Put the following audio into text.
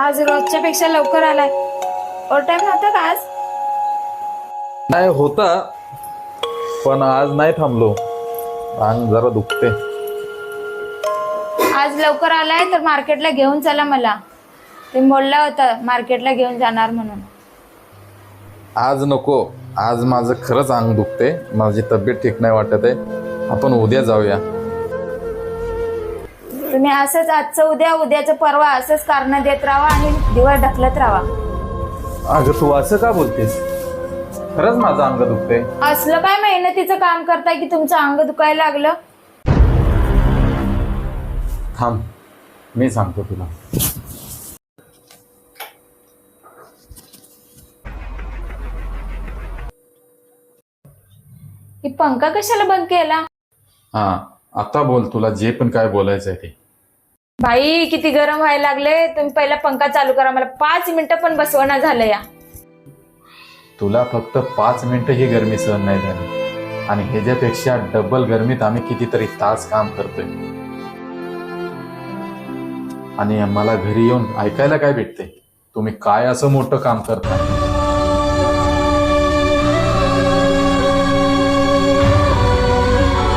आज रोजच्या पेक्षा लवकर आलाय. ओव्हर टाइम नव्हता का आज? नाही होता, पण आज नाही थांबलो. अंग जरा दुखते. आज लवकर आलाय तर मार्केटला घेऊन चला मला. तुम्ही बोलला होता मार्केटला घेऊन जाणार म्हणून. आज नको. आज माझं खरंच अंग दुखते. माझी तब्येत ठीक नाही वाटत आहे. आपण उद्या जाऊया. तुम्ही असंच आजचं उद्या उद्याचं परवा असंच कारण देत राहा आणि दिवस ढकलत राहा. अगं तू असं का बोलतेस? खरंच माझं अंग दुखते. असलं काय मेहनतीचं काम करताय की तुमचं अंग दुखायला लागलं? थांब, मी सांगतो तुला. ही पंखा कशाला बंद केला? हा, आता बोल. तुला जे पण काय बोलायचं आहे ते. बाई किती गरम व्हायला लागले. तुम्ही पहिला पंखा चालू करा. मला 5 मिनिटं पण बसवणं झालं या. तुला फक्त 5 मिनिटं ही गरमी सहन नाही झाली, आणि ह्याच्यापेक्षा डबल गरमीत आम्ही कितीतरी तास काम करतोय. आणि मला घरी येऊन ऐकायला काय भेटते? तुम्ही काय असं मोठं काम करता?